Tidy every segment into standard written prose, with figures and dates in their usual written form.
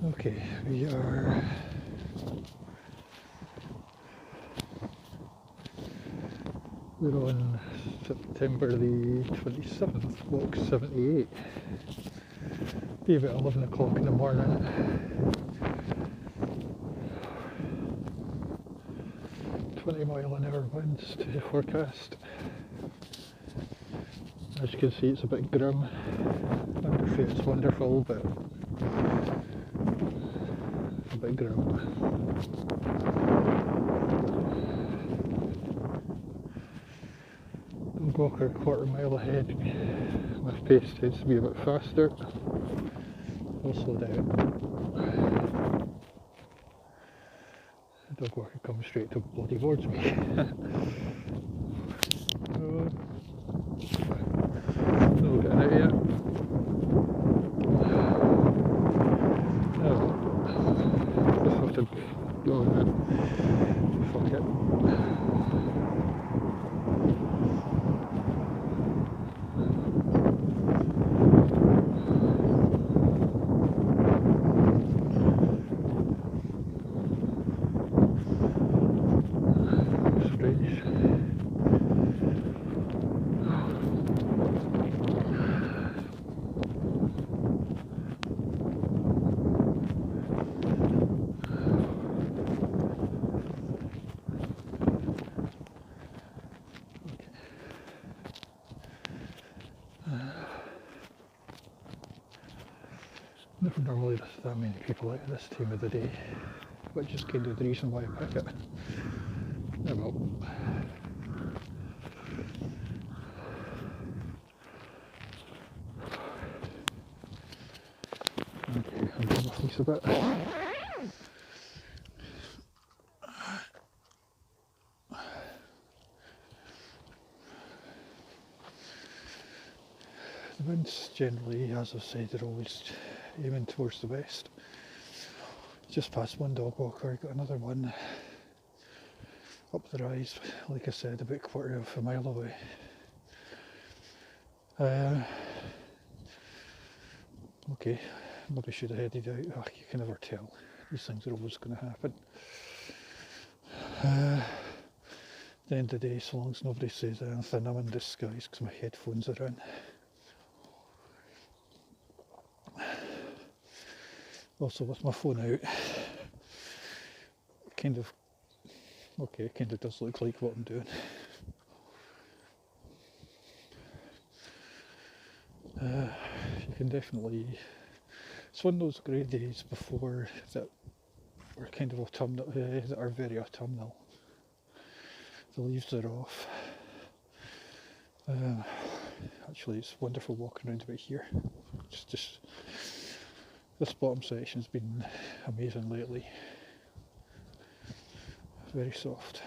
Okay, we're on September the 27th, walk 78. Be about 11 o'clock in the morning. .20 mile an hour winds to forecast. As you can see, it's a bit grim. Underfoot it's wonderful, but a bit grim. Dog walker quarter mile ahead. My pace tends to be a bit faster. I'll slow down. The dog walker comes straight towards me. No getting out yet. Just have to go and fuck it. Never normally that many people out at this time of the day, which is kind of the reason why I pick it. Oh well. Okay, I'm doing my face a bit. The winds generally, as I've said, are always aiming towards the west. Just past one dog walker, got another one up the rise, like I said, about quarter of a mile away. Okay, maybe should have headed out. Oh, you can never tell. These things are always going to happen. At the end of the day, so long as nobody says anything, I'm in disguise because my headphones are in. Also with my phone out, kind of does look like what I'm doing. You can definitely, it's one of those grey days before that are kind of autumnal, that are very autumnal. The leaves are off. Actually, it's wonderful walking around about here. Just This bottom section has been amazing lately. Very soft.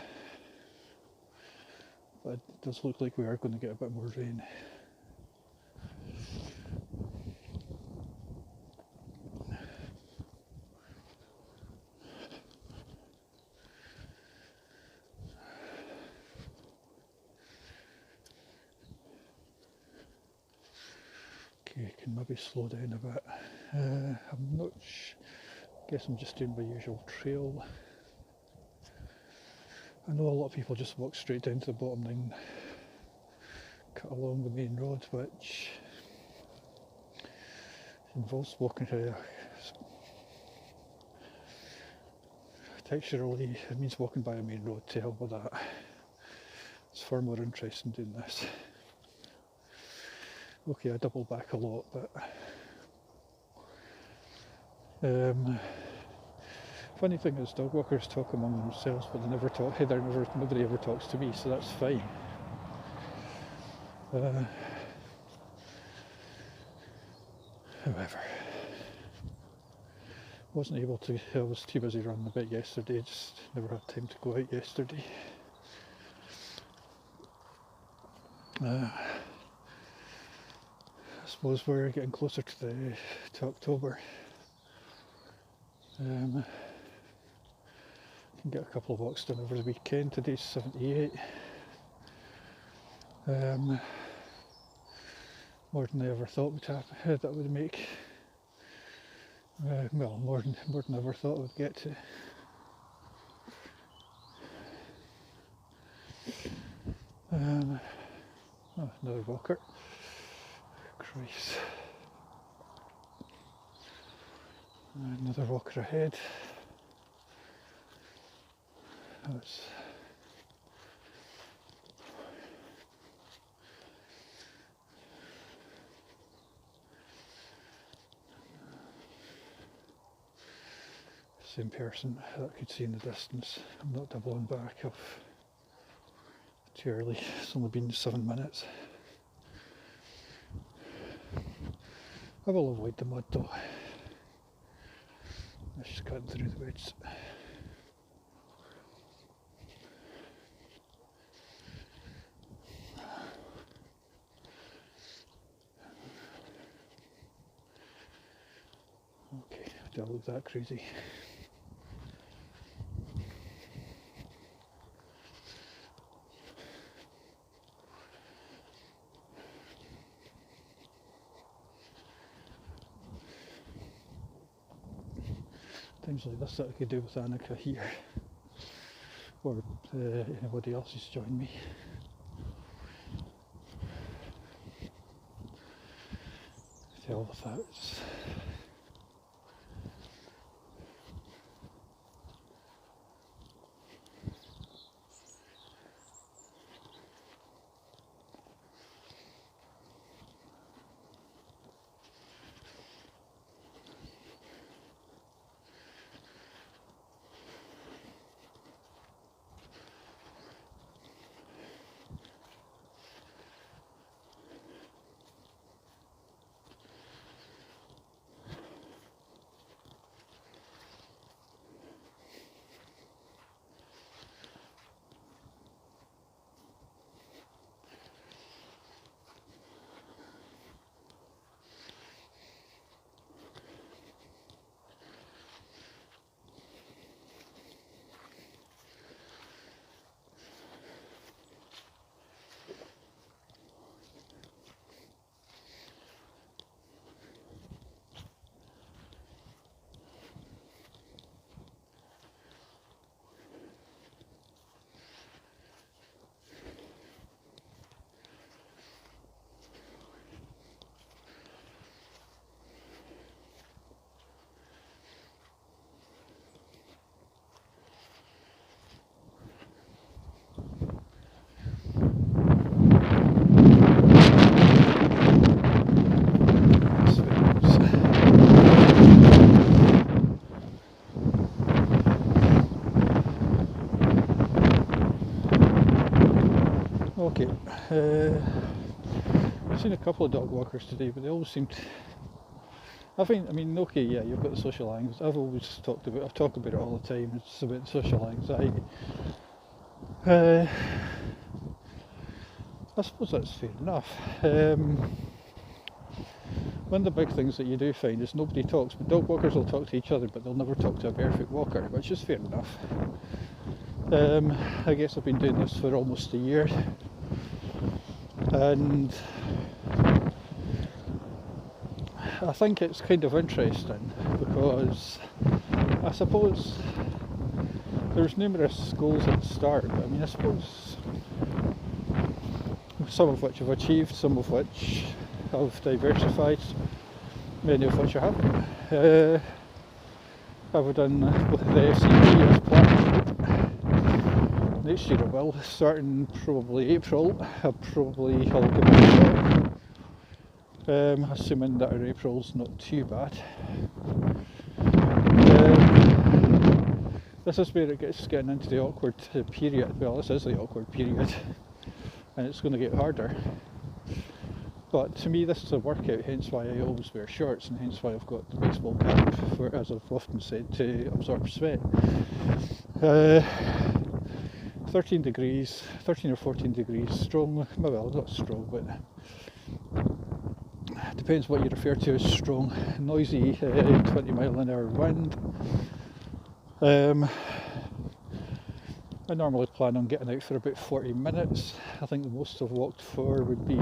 But it does look like we are going to get a bit more rain. Okay, I can maybe slow down a bit. I'm not guess I'm just doing my usual trail. I know a lot of people just walk straight down to the bottom and cut along the main road, which involves walking texturally, it means walking by a main road. To hell with that. It's far more interesting doing this. Okay, I double back a lot, but funny thing is, dog walkers talk among themselves, but they never talk. Nobody ever talks to me, so that's fine. However, wasn't able to. I was too busy running a bit yesterday. Just never had time to go out yesterday. I suppose we're getting closer to October. Can get a couple of walks done over the weekend. Today's 78. More than I ever thought that would make. Well, more than I ever thought I would get to. Oh, another walker. Christ. Another walker ahead. That's same person that I could see in the distance. I'm not doubling back. Too early. It's only been 7 minutes. I will avoid the mud though. It's just cutting through the woods. Okay, do I look that crazy? Things like this that I could do with Annika here, or anybody else who's joined me. To hell with that. Okay, I've seen a couple of dog walkers today, but they always seemed I mean, okay, yeah, you've got the social anxiety. I talk about it all the time. It's about social anxiety. I suppose that's fair enough. One of the big things that you do find is nobody talks, but dog walkers will talk to each other, but they'll never talk to a barefoot walker, which is fair enough. I guess I've been doing this for almost a year, and I think it's kind of interesting because I suppose there's numerous goals at the start, but I mean, I suppose some of which I've achieved, some of which I've diversified, many of which I haven't. I've done the FCP as planned. Next year I will, starting probably April. I'll give it a shot. Assuming that our April's not too bad. This is where it gets getting into the awkward period. Well, this is the awkward period, and it's going to get harder. But to me, this is a workout, hence why I always wear shorts, and hence why I've got the baseball cap, for, as I've often said, to absorb sweat. 13 or 14 degrees, strong, well, not strong, but depends what you refer to as strong, noisy 20 mile an hour wind. I normally plan on getting out for about 40 minutes. I think the most I've walked for would be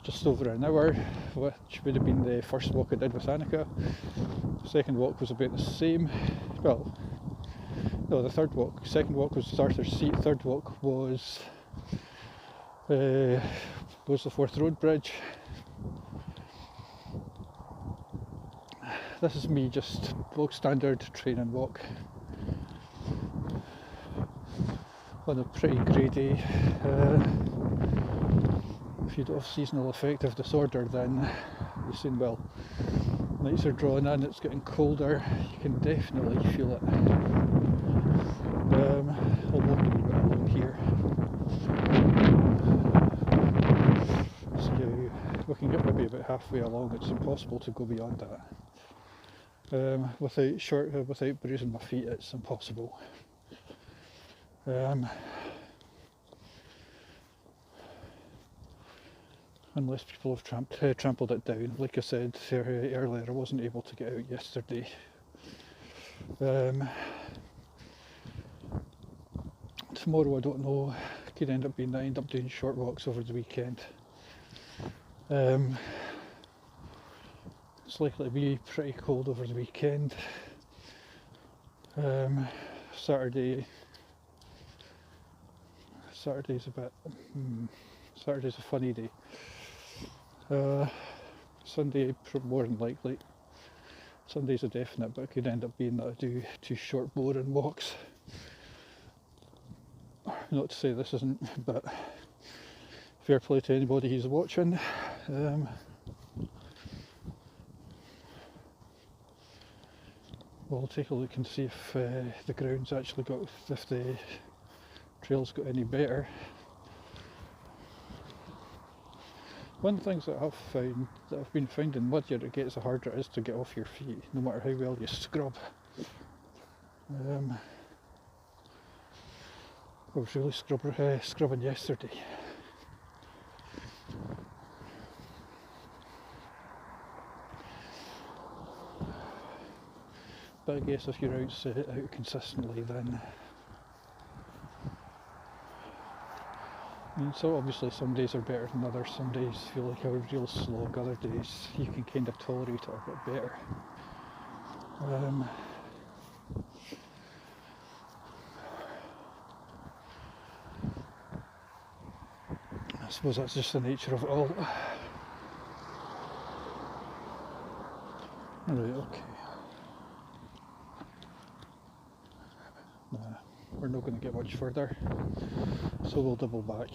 just over an hour, which would have been the first walk I did with Annika. Second walk was about the same. Well, no, second walk was starter's seat, third walk was the Forth Road Bridge. This is me just bog standard train and walk on a pretty grey day. If you don't have seasonal affective disorder, then you soon will. Nights are drawing in, it's getting colder, you can definitely feel it. I'll walk a wee bit along here. So we can get maybe about halfway along. It's impossible to go beyond that. Without bruising my feet, it's impossible. Unless people have trampled it down. Like I said earlier, I wasn't able to get out yesterday. Tomorrow I don't know, could end up doing short walks over the weekend. It's likely to be pretty cold over the weekend. Saturday's a funny day. Sunday more than likely. Sunday's a definite, but it could end up being that I do 2 short boring walks. Not to say this isn't, but fair play to anybody who's watching. We'll take a look and see if the ground's actually if the trail's got any better. One of the things that I've been finding, the muddier it gets, the harder it is to get off your feet, no matter how well you scrub. I was really scrubbing yesterday. But I guess if you're out consistently, then so obviously some days are better than others. Some days feel like a real slog, other days you can kind of tolerate it a bit better. I suppose that's just the nature of it all. Right, okay. Nah, we're not going to get much further, so we'll double back.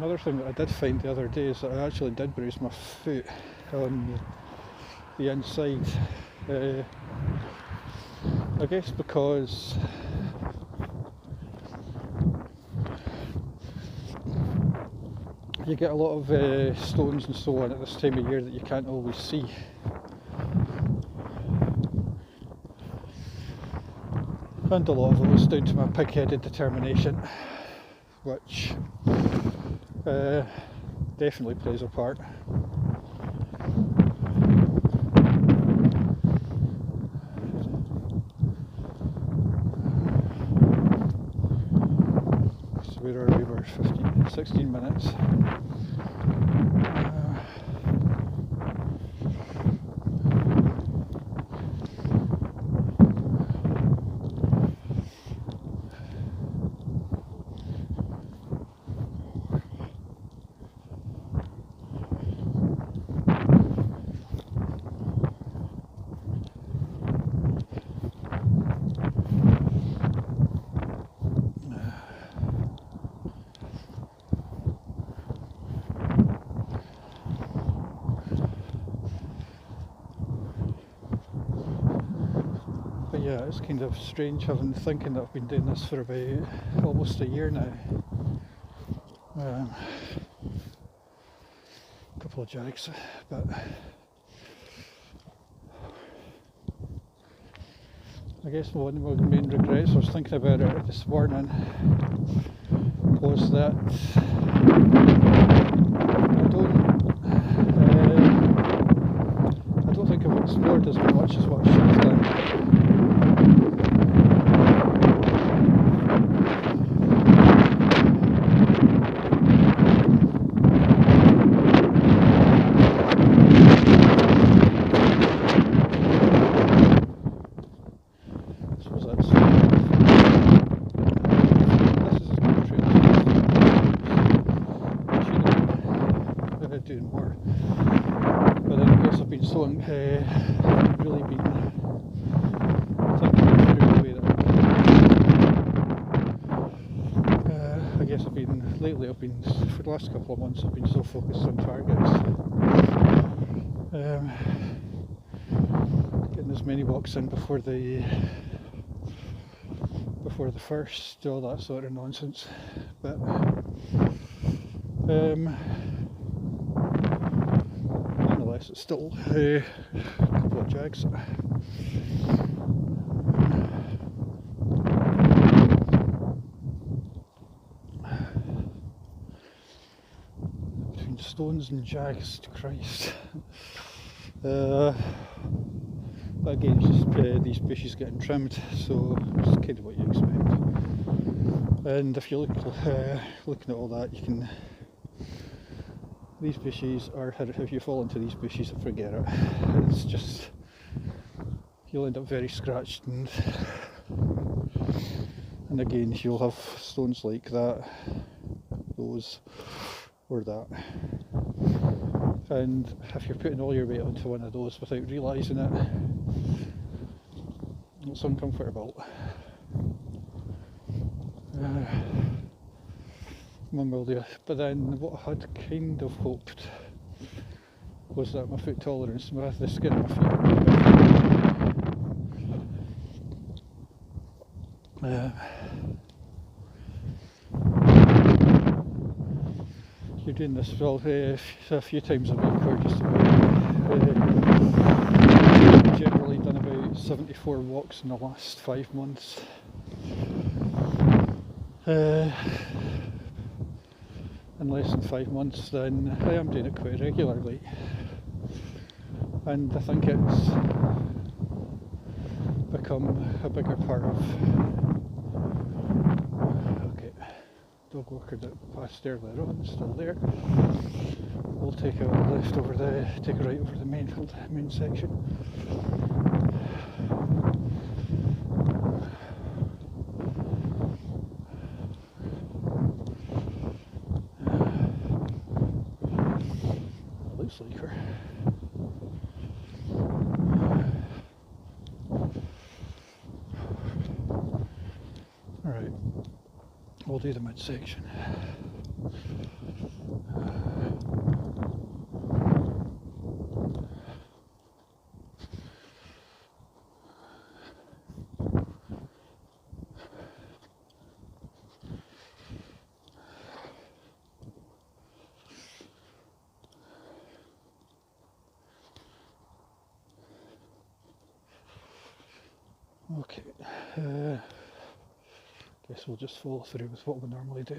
another thing that I did find the other day is that I actually did bruise my foot on the inside. I guess because you get a lot of stones and so on at this time of year that you can't always see. And a lot of it was down to my pig-headed determination, which definitely plays a part. So where are we? We're 16 minutes. Yeah, it's kind of strange thinking that I've been doing this for about almost a year now. A couple of jags, but I guess one of my main regrets, I was thinking about it this morning, was that I don't think I've explored as much as what I should have done. Doing more, but then I guess I've been so really been thinking through the way that I guess I've been for the last couple of months I've been so focused on targets, getting as many walks in before the first, all that sort of nonsense, but nonetheless, it's still a couple of jags. Between stones and jags, Christ. But again, it's just these bushes getting trimmed, so it's kind of what you expect. And if you look looking at all that, you can. These bushes are, if you fall into these bushes, forget it. It's just, you'll end up very scratched, and again you'll have stones like that, those, or that. And if you're putting all your weight onto one of those without realising it, it's uncomfortable. But then what I had kind of hoped was that my foot tolerance, the skin of my feet. You're doing this well a few times a week, or just about. Generally done about 74 walks in the last 5 months. In less than 5 months, then I am doing it quite regularly, and I think it's become a bigger part of. Okay, dog walker that passed earlier on, still there. We'll take a left over take a right over the main section. Looks like her. Alright, we'll do the midsection. Okay, guess we'll just follow through with what we normally do.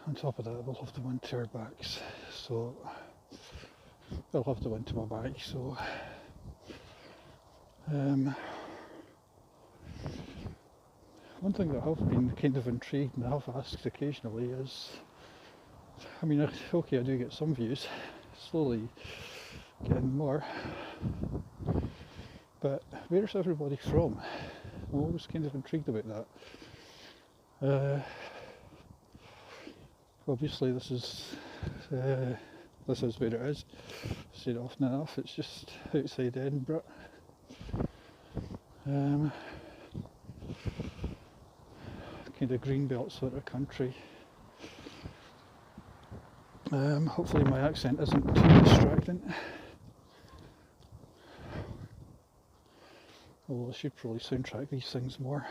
On top of that, we'll have the wind to our backs, so I'll have the wind to my back. So one thing that I've been kind of intrigued and I've asked occasionally is, I mean, okay, I do get some views, slowly getting more, but where's everybody from? I'm always kind of intrigued about that. Obviously this is where it is. I've said it often enough, it's just outside Edinburgh. Kind of greenbelt sort of country. Hopefully my accent isn't too distracting. Although I should probably soundtrack these things more.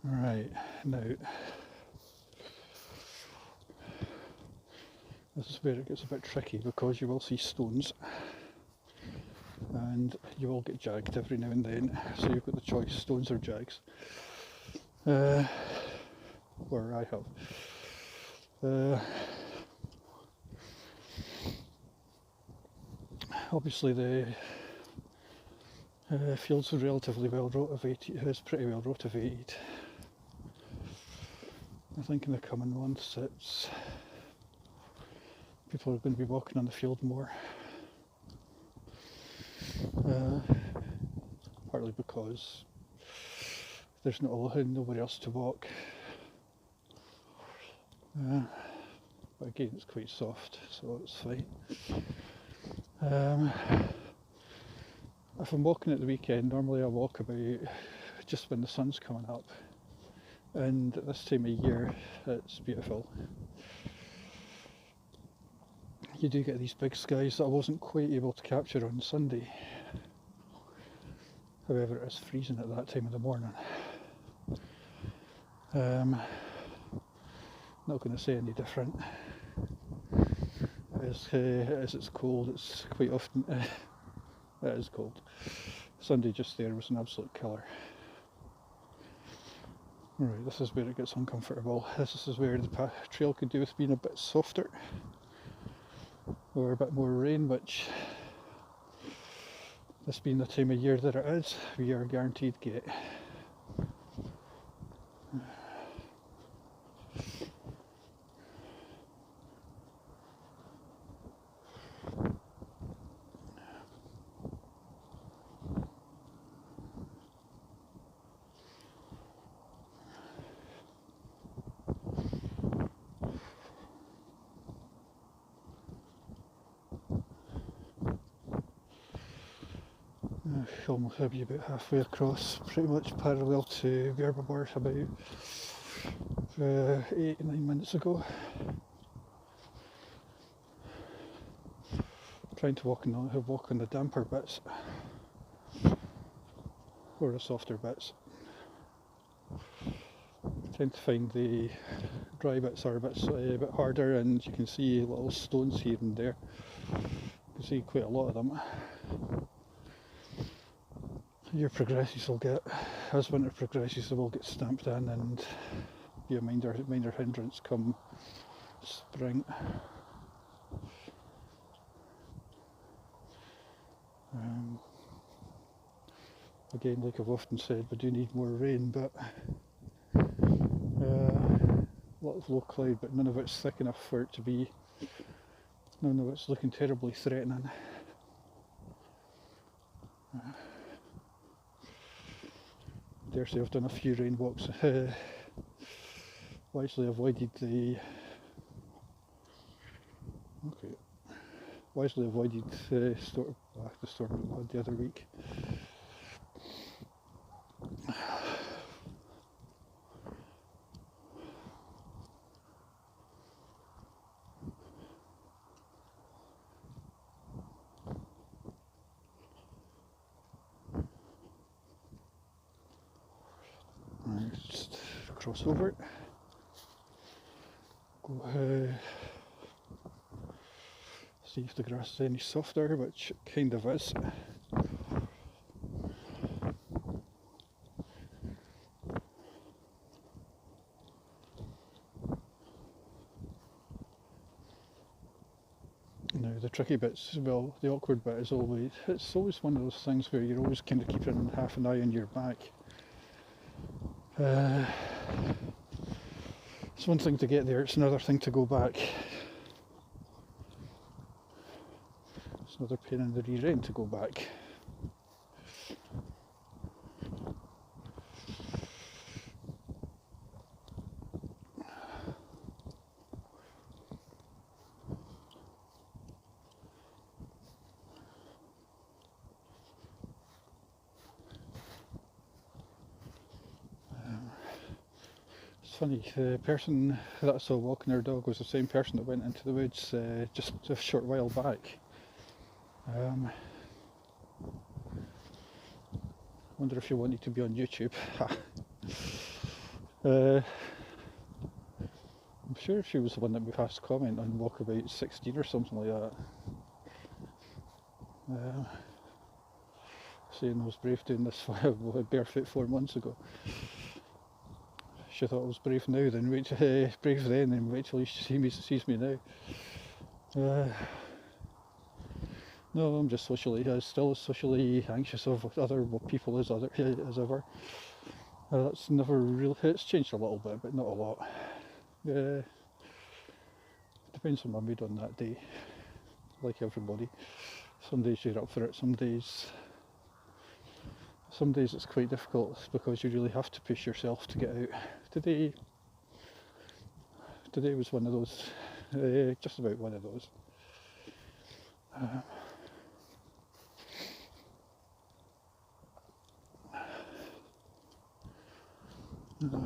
Right, now this is where it gets a bit tricky, because you will see stones and you will get jagged every now and then, so you've got the choice, stones or jags. Where I have. Obviously the fields are relatively well rotivated, it's pretty well rotivated. I think in the coming months people are going to be walking on the field more. Partly because there's nobody else to walk. But again, it's quite soft, so it's fine. If I'm walking at the weekend, normally I walk about just when the sun's coming up, and at this time of year it's beautiful. You do get these big skies that I wasn't quite able to capture on Sunday. However, it is freezing at that time of the morning. Not going to say any different. As it's cold, it's quite often it is cold. Sunday just there was an absolute killer. Right, this is where it gets uncomfortable. This is where the trail could do with being a bit softer, or a bit more rain, which, this being the time of year that it is, we are guaranteed to get. Almost be about halfway across, pretty much parallel to where we were about 8 to 9 minutes ago. Trying to walk on the damper bits, or the softer bits. Trying to find the dry bits are a bit harder, and you can see little stones here and there. You can see quite a lot of them. Year progresses will get, as winter progresses, they will get stamped in and be a minor hindrance come spring. Again, like I've often said, we do need more rain, but a lot of low cloud, but none of it's thick enough for it to be, none of it's looking terribly threatening. Dare say I've done a few rain walks. Wisely avoided the storm we had the other week. Just cross over it. Go, see if the grass is any softer, which it kind of is. Now the tricky bits, well, the awkward bit is it's always one of those things where you're always kind of keeping half an eye on your back. It's one thing to get there, it's another thing to go back. It's another pain in the rear end to go back. It's funny, the person that I saw walking their dog was the same person that went into the woods just a short while back. Wonder if she wanted to be on YouTube. I'm sure she was the one that we passed comment on Walkabout 16 or something like that. Saying I was brave doing this barefoot 4 months ago. She thought I was brave now, then brave then wait till she sees me now. No, I'm just still as socially anxious of other people as ever. That's never really, it's changed a little bit, but not a lot. Depends on my mood on that day, like everybody. Some days you're up for it, some days it's quite difficult because you really have to push yourself to get out. Today was one of those, just about one of those.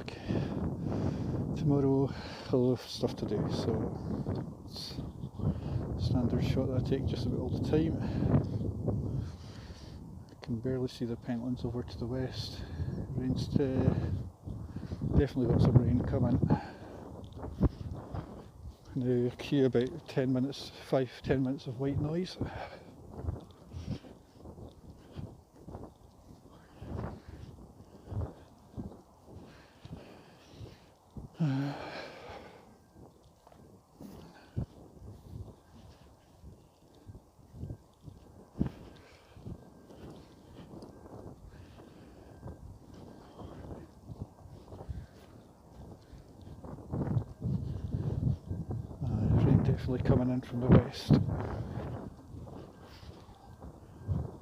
Okay, tomorrow I'll have stuff to do, so it's a standard shot that I take just about all the time. I can barely see the Pentlands over to the west. Rain's definitely got some rain coming. Now cue about 10 minutes of white noise. Rain definitely coming in from the west,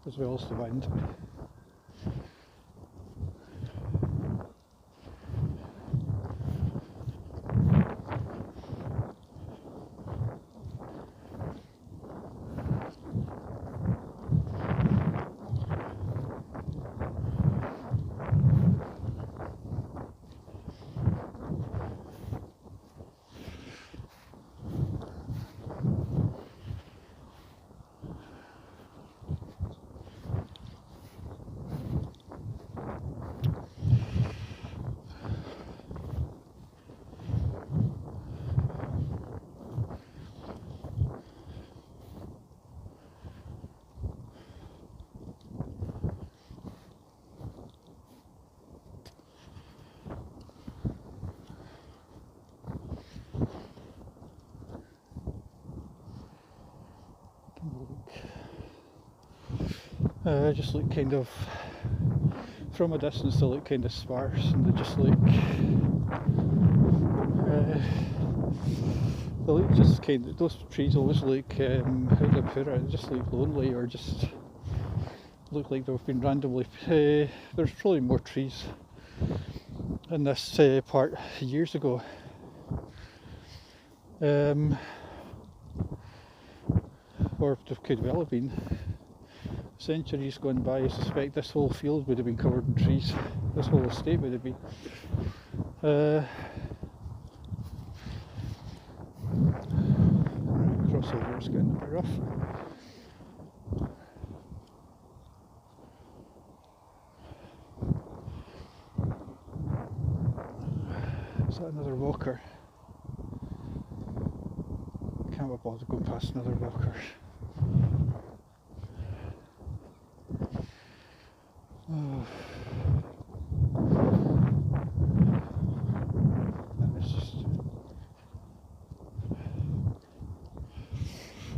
as well as the wind. Just look kind of, from a distance they look kind of sparse, and they just kind of, those trees always look, how do I put it, just look lonely, or just look like they've been randomly, there's probably more trees in this part years ago. Or there could well have been. Centuries gone by, I suspect this whole field would have been covered in trees. This whole estate would have been. Crossover is getting a bit rough. Is that another walker? can't be bothered going past another walker. Oh.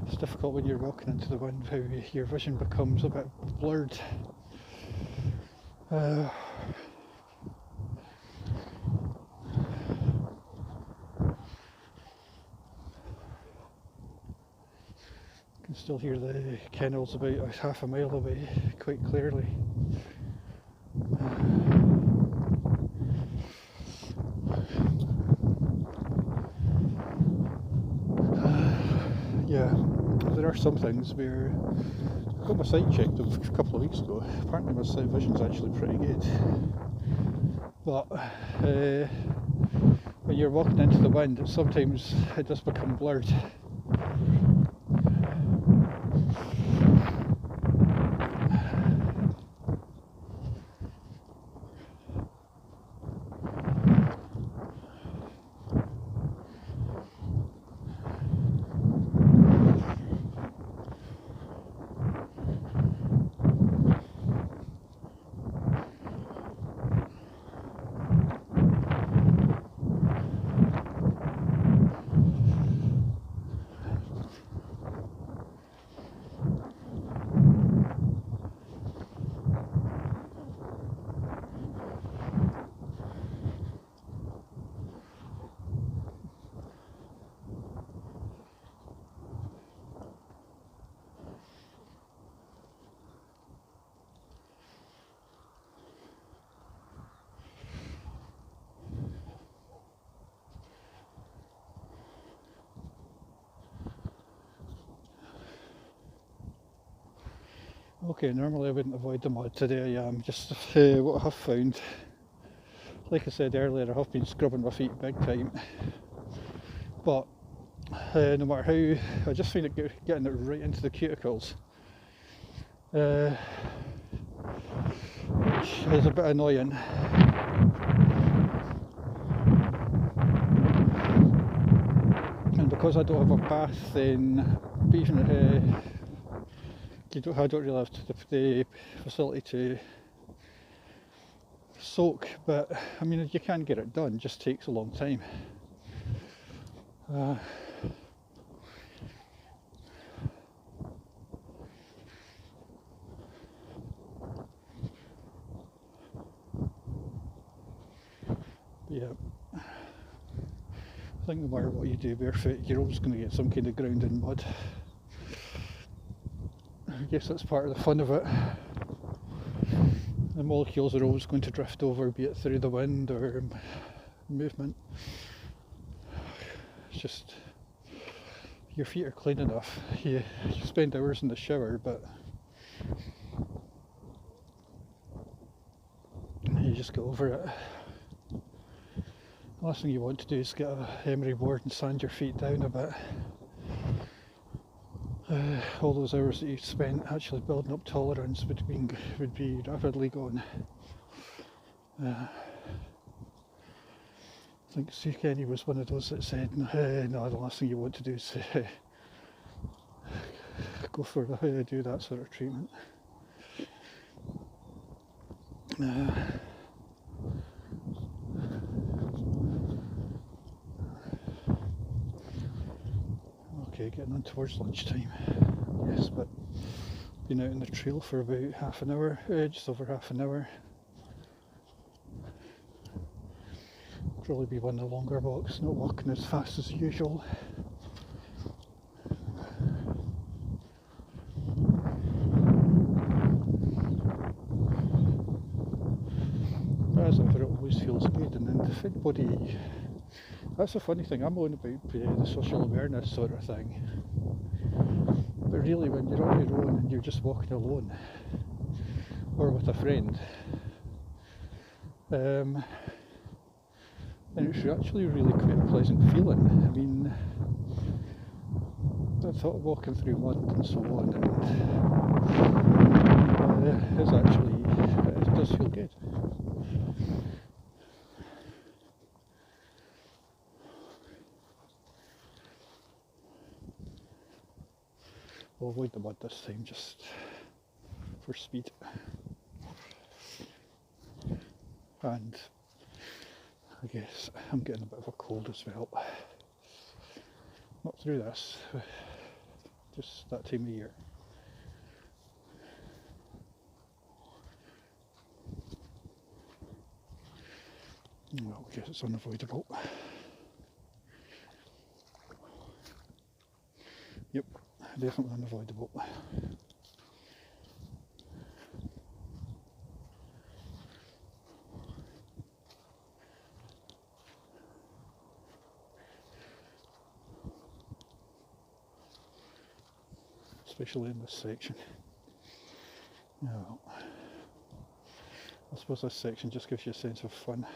It's difficult when you're walking into the wind, how your vision becomes a bit blurred. You can still hear the kennels about half a mile away quite clearly. Yeah, there are some things where I got my sight checked a couple of weeks ago. Apparently my sight vision's actually pretty good, but when you're walking into the wind, sometimes it does become blurred. Okay, normally I wouldn't avoid the mud. Today I am. Just what I have found, like I said earlier, I have been scrubbing my feet big time, but no matter how, I just find it getting it right into the cuticles, which is a bit annoying. And because I don't have a bath, then even I don't really have the facility to soak, but I mean, you can get it done, it just takes a long time. Yeah, I think no matter what you do barefoot, you're always going to get some kind of ground in mud. I guess that's part of the fun of it. The molecules are always going to drift over, be it through the wind or movement. It's just, your feet are clean enough. You spend hours in the shower, but you just get over it. The last thing you want to do is get a emery board and sand your feet down a bit. All those hours that you spent actually building up tolerance would be rapidly gone. I think Sue Kenny was one of those that said, no, the last thing you want to do is go for do that sort of treatment. Okay, getting on towards lunchtime. Yes, but been out in the trail for about half an hour, just over half an hour. Probably be one of the longer walks, not walking as fast as usual. But as ever, it always feels good, and then if anybody, that's a funny thing, I'm on about the social awareness sort of thing, but really when you're on your own and you're just walking alone or with a friend, then it's actually really quite a pleasant feeling. I mean, I thought walking through mud and so on, and is actually, it does feel good. I'll avoid the mud this time just for speed. And I guess I'm getting a bit of a cold as well. Not through this, just that time of year. Well, I guess it's unavoidable. Yep, definitely unavoidable. Especially in this section. Well, I suppose this section just gives you a sense of fun.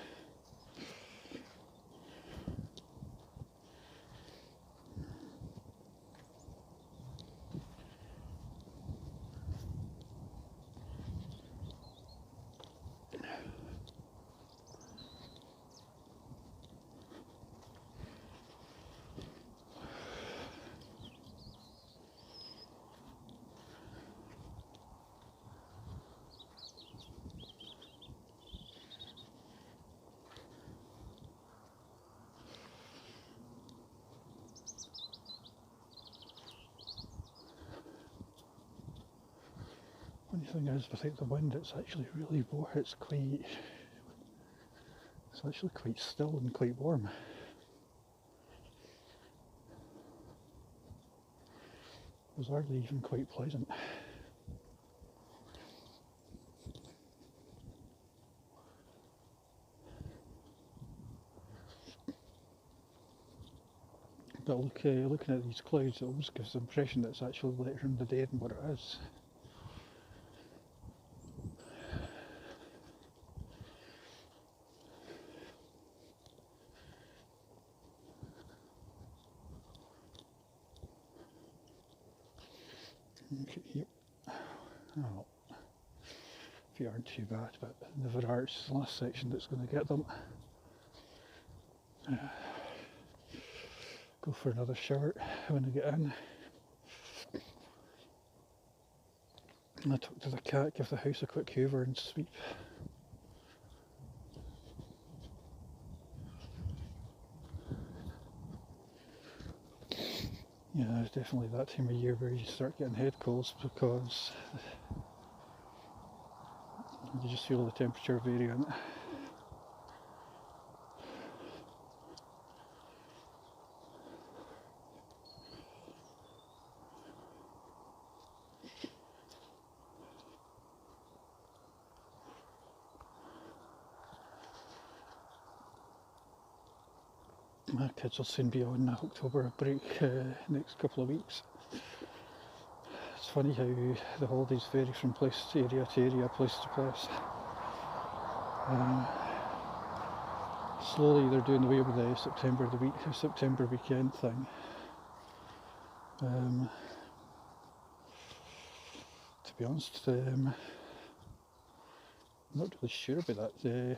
Funny thing is, without the wind, it's actually really warm. It's actually quite still and quite warm. Bizarrely even quite pleasant. But looking at these clouds, it almost gives the impression that it's actually later in the day than what it is. Okay, yep. Oh, feet aren't too bad, but never are. It's the last section that's going to get them. Go for another shower when I get in. I talk to the cat, give the house a quick hoover and sweep. Yeah, it's definitely that time of year where you start getting head colds because you just feel the temperature variant. My kids will soon be on October break next couple of weeks. It's funny how the holidays vary from place to area, place to place. Slowly they're doing away with the September weekend thing. To be honest, I'm not really sure about that.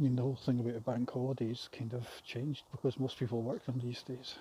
I mean, the whole thing about the bank holidays kind of changed because most people work them these days.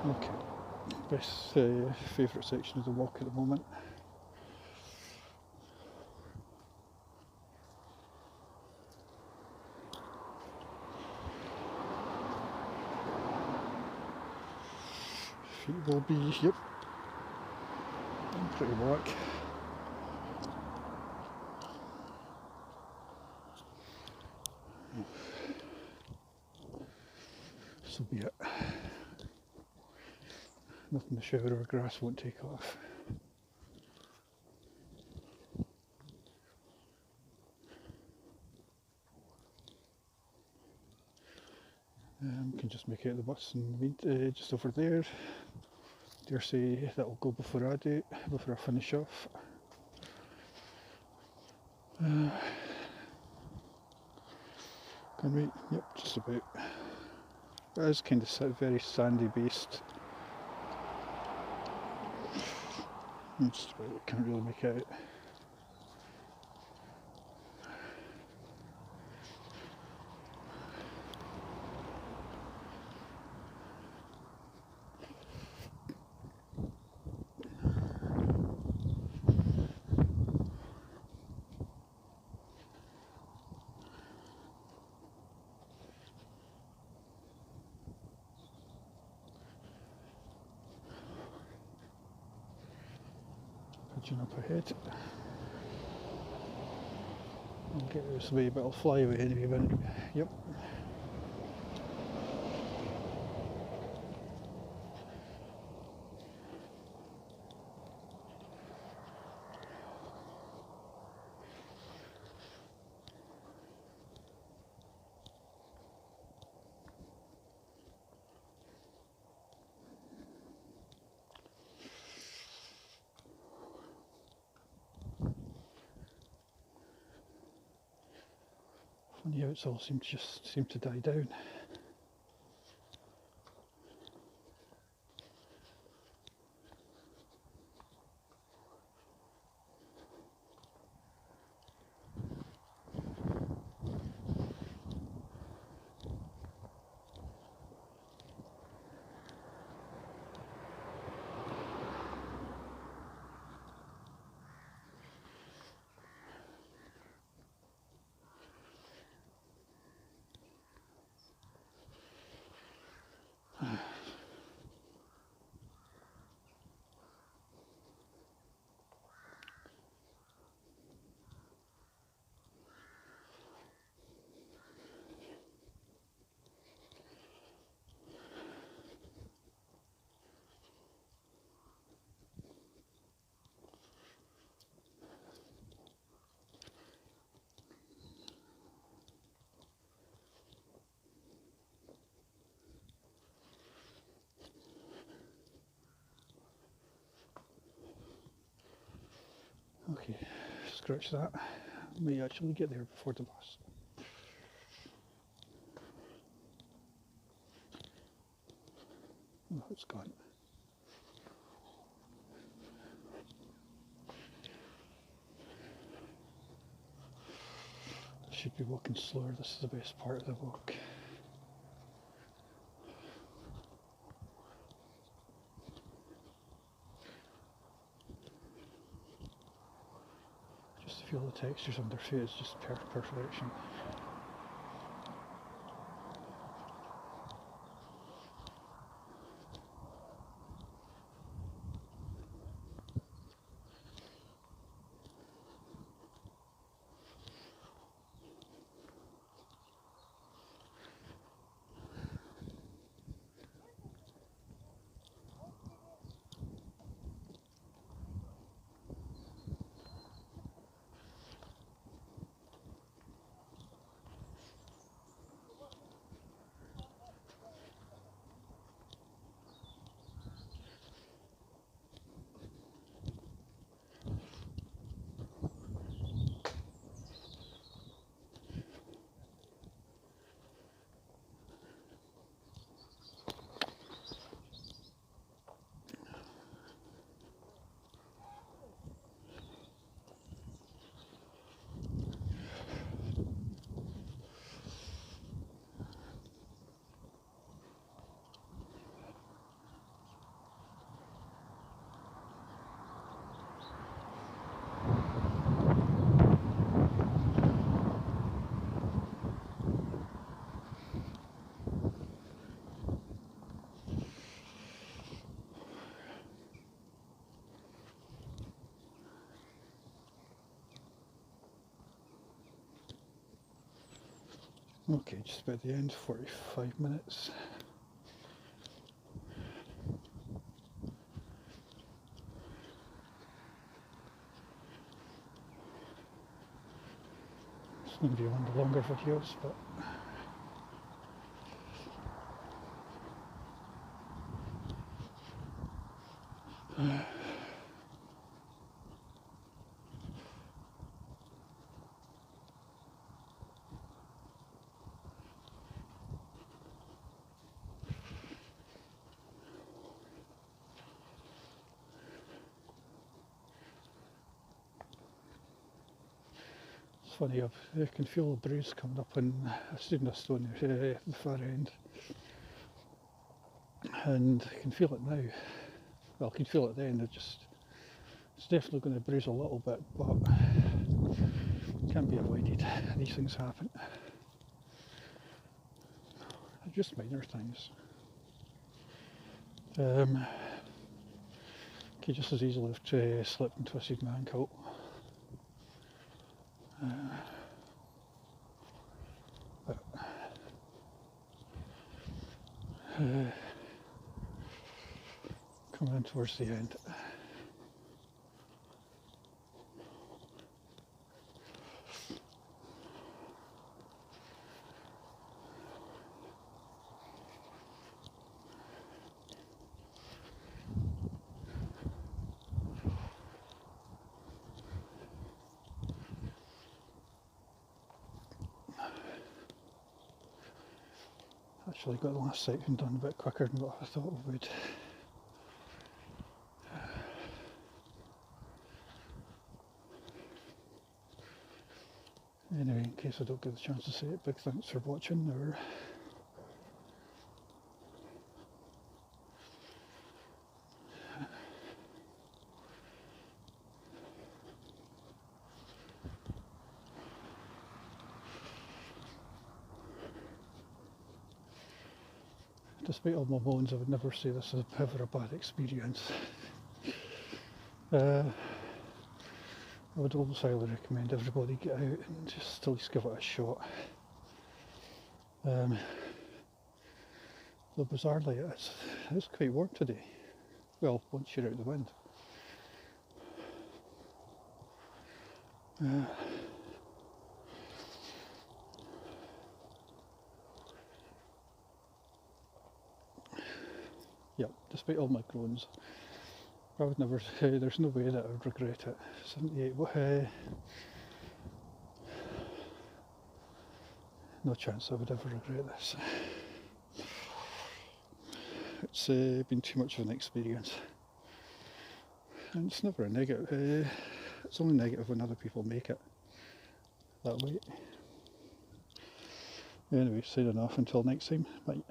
Okay, best favourite section of the walk at the moment. Feet will be, yep, pretty black. This will be it. Nothing the shower or grass won't take off. can just make out the bus and just over there. Dare say that'll go before I do, before I finish off. Can we? Yep, just about. It is kind of very sandy based. Just about, can't really make out. Pigeon up ahead. I'll get this way, but I'll fly away anyway. Yep. Funny how it's all seemed to die down. Okay, scratch that. May actually get there before the bus. Oh, it's gone. I should be walking slower. This is the best part of the walk. Just to feel the textures under feet is just perfection. Okay, just about the end, 45 minutes. It's going to be one of the longer videos, but funny, I can feel the bruise coming up on a stainless stone at the far end, and I can feel it now. Well, I can feel it then. It's definitely going to bruise a little bit, but it can't be avoided. These things happen. They're just minor things. Could just as easily have slipped and twisted my ankle. Coming in towards the end. Actually got the last section done a bit quicker than what I thought we would. Anyway, in case I don't get the chance to say it, big thanks for watching. Despite all my moans, I would never say this is ever a bad experience. I would always highly recommend everybody get out and just at least give it a shot. Though bizarrely it's quite warm today. Well, once you're out the wind. Yep, despite all my groans, I would never, there's no way that I would regret it. 78, no chance I would ever regret this. It's been too much of an experience. And it's never a negative, it's only negative when other people make it that way. Anyway, signing off until next time, bye.